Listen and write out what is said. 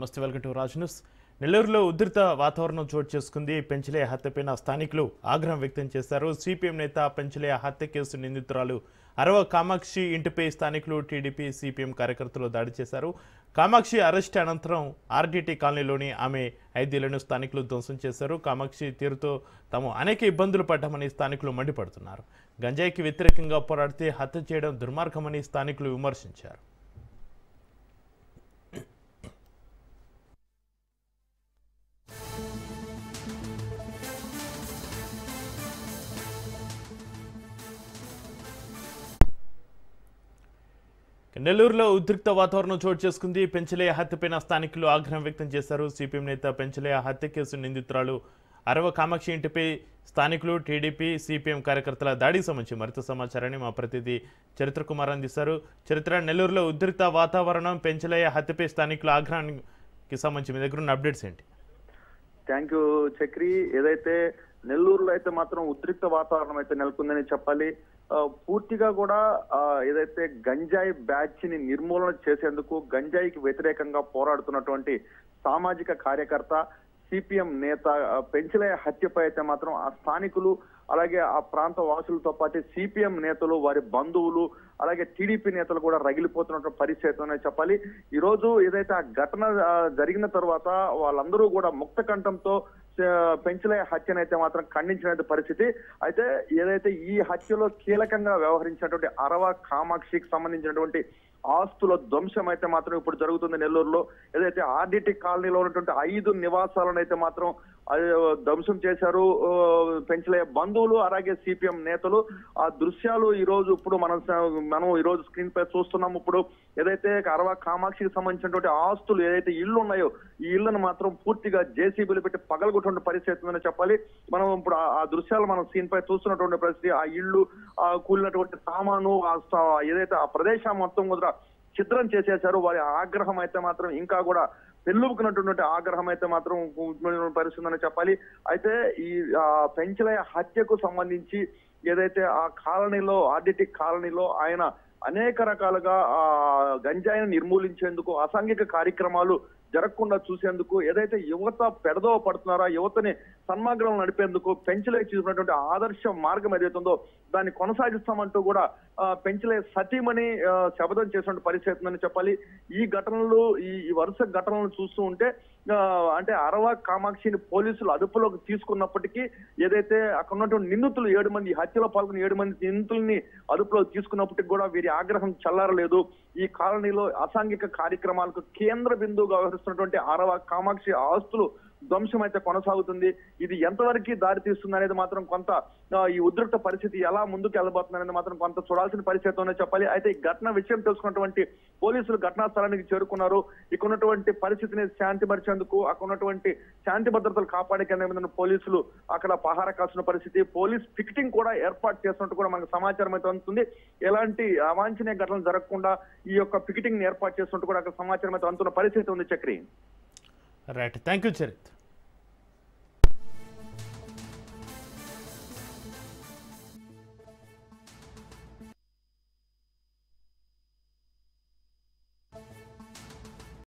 నమస్తే, welcome to Raj news. నెల్లూరులో ఉధృత వాతావరణం చోటు చేసుకుంది. పెంచలే హత్యపైన స్థానికులు ఆగ్రహం వ్యక్తం చేశారు. సిపిఎం నేత పెంచలే హత్య కేసు నిందితురాలు అరవ కామాక్షి ఇంటిపై స్థానికులు టీడీపీ సిపిఎం కార్యకర్తలు దాడి చేశారు. కామాక్షి అరెస్ట్ అనంతరం ఆర్డీటీ కాలనీలోని ఆమె 5 ఇళ్లను స్థానికులు ధ్వంసం చేశారు. కామాక్షి తీరుతో తాము అనేక ఇబ్బందులు పడ్డామని స్థానికులు మండిపడుతున్నారు. గంజాయికి వ్యతిరేకంగా పోరాడితే హత్య చేయడం దుర్మార్గమని స్థానికులు విమర్శించారు. నెల్లూరులో ఉద్రిక్త వాతావరణం చోటు చేసుకుంది. పెంచలే హత్యపైన స్థానికులు ఆగ్రహం వ్యక్తం చేశారు. సిపిఎం నేత పెంచలే హత్య కేసు నిందితురాలు అరవ కామాక్షి ఇంటిపై స్థానికులు టీడీపీ సిపిఎం కార్యకర్తల దాడికి సంబంధించి మరింత సమాచారాన్ని మా ప్రతినిధి చరిత్ర కుమార్ అందిస్తారు. చరిత్ర, నెల్లూరులో ఉద్రిక్త వాతావరణం, పెంచలే హత్యపై స్థానికుల ఆగ్రహానికి సంబంధించి మీ దగ్గర ఉన్న అప్డేట్స్ ఏంటి? Thank you Chakri. ఏదైతే నెల్లూరులో అయితే మాత్రం ఉద్రిక్త వాతావరణం అయితే నెలకొందని చెప్పాలి. పూర్తిగా కూడా ఏదైతే గంజాయి బ్యాచ్ ని నిర్మూలన చేసేందుకు, గంజాయికి వ్యతిరేకంగా పోరాడుతున్నటువంటి సామాజిక కార్యకర్త, సిపిఎం నేత పెంచలే హత్యపై అయితే మాత్రం ఆ స్థానికులు, అలాగే ఆ ప్రాంత వాసులతో పాటు సిపిఎం నేతలు, వారి బంధువులు, అలాగే టీడీపీ నేతలు కూడా రగిలిపోతున్న పరిస్థితి చెప్పాలి. ఈ రోజు ఏదైతే ఆ ఘటన జరిగిన తర్వాత వాళ్ళందరూ కూడా ముక్త కంఠంతో పెంచలే హత్యనైతే మాత్రం ఖండించిన పరిస్థితి. అయితే ఏదైతే ఈ హత్యలో కీలకంగా వ్యవహరించినటువంటి అరవ కామాక్షికి సంబంధించినటువంటి ఆస్తుల ధ్వంసం అయితే మాత్రం ఇప్పుడు జరుగుతుంది నెల్లూరులో. ఏదైతే ఆర్డీటీ కాలనీలో ఉన్నటువంటి 5 నివాసాలను అయితే మాత్రం ధ్వంసం చేశారు పెంచలే బంధువులు, అలాగే సిపిఎం నేతలు. ఆ దృశ్యాలు ఈ రోజు ఇప్పుడు మనం ఈ రోజు స్క్రీన్ పై చూస్తున్నాం. ఇప్పుడు ఏదైతే అరవ కామాక్షికి సంబంధించినటువంటి ఆస్తులు, ఏదైతే ఇళ్లు ఉన్నాయో, ఈ ఇళ్లను మాత్రం పూర్తిగా జేసీబీలు పెట్టి పగలగొట్టిన పరిస్థితి ఉందని చెప్పాలి. మనం ఇప్పుడు ఆ దృశ్యాలు మనం స్క్రీన్ పై చూస్తున్నటువంటి పరిస్థితి. ఆ ఇళ్లు, కూలినటువంటి సామాను, ఏదైతే ఆ ప్రదేశం మొత్తం కూడా ఛిద్రం చేసేశారు. వారి ఆగ్రహం అయితే మాత్రం ఇంకా కూడా పెళ్ళుకున్నటువంటి ఆగ్రహం అయితే మాత్రం పరిస్థితుందని చెప్పాలి. అయితే ఈ పెంచలే హత్యకు సంబంధించి ఏదైతే ఆ కాలనీలో, ఆర్డీటీ కాలనీలో ఆయన అనేక రకాలుగా గంజాయిని నిర్మూలించేందుకు, అసాంఘిక కార్యక్రమాలు జరగకుండా చూసేందుకు, ఏదైతే యువత పెడదోవ పడుతున్నారో యువతని సన్మార్గం నడిపేందుకు పెంచలే చూసినటువంటి ఆదర్శ మార్గం ఏదైతుందో దాన్ని కొనసాగిస్తామంటూ కూడా పెంచలే సతీమణి శపథం చేసినటువంటి పరిస్థితి ఉందని చెప్పాలి. ఈ ఘటనలు, ఈ వరుస ఘటనలను చూస్తూ ఉంటే అంటే అరవ కామాక్షిని పోలీసులు అదుపులోకి తీసుకున్నప్పటికీ, ఏదైతే అక్కడ ఉన్నటువంటి నిందితులు 7 మంది, హత్యలో పాల్గొన్న 7 మంది నిందితుల్ని అదుపులోకి తీసుకున్నప్పటికీ కూడా వీరి ఆగ్రహం చల్లారలేదు. ఈ కాలనీలో అసాంఘిక కార్యక్రమాలకు కేంద్ర బిందువుగా వ్యవహరిస్తున్నటువంటి అరవ కామాక్షి ఆస్తులు ధ్వంసం అయితే కొనసాగుతుంది. ఇది ఎంతవరకు దారి తీస్తుంది అనేది మాత్రం కొంత, ఈ ఉద్రిక్త పరిస్థితి ఎలా ముందుకు వెళ్ళబోతుంది అనేది మాత్రం కొంత చూడాల్సిన పరిస్థితితోనే చెప్పాలి. అయితే ఈ ఘటన విషయం తెలుసుకున్నటువంటి పోలీసులు ఘటనా స్థలానికి చేరుకున్నారు. ఇక్కడ ఉన్నటువంటి పరిస్థితిని శాంతిపరిచేందుకు, అక్కడ ఉన్నటువంటి శాంతి భద్రతలు కాపాడేందుకు పోలీసులు అక్కడ పహారా కాల్సిన పరిస్థితి. పోలీస్ పికెటింగ్ కూడా ఏర్పాటు చేసినట్టు కూడా మనకు సమాచారం అయితే అందుతుంది. ఎలాంటి అవాంఛనీయ ఘటనలు జరగకుండా ఈ యొక్క పికెటింగ్ ఏర్పాటు చేసినట్టు కూడా అక్కడ సమాచారం అయితే అందుతున్న పరిస్థితి ఉంది Chakri. Right, thank you Charith.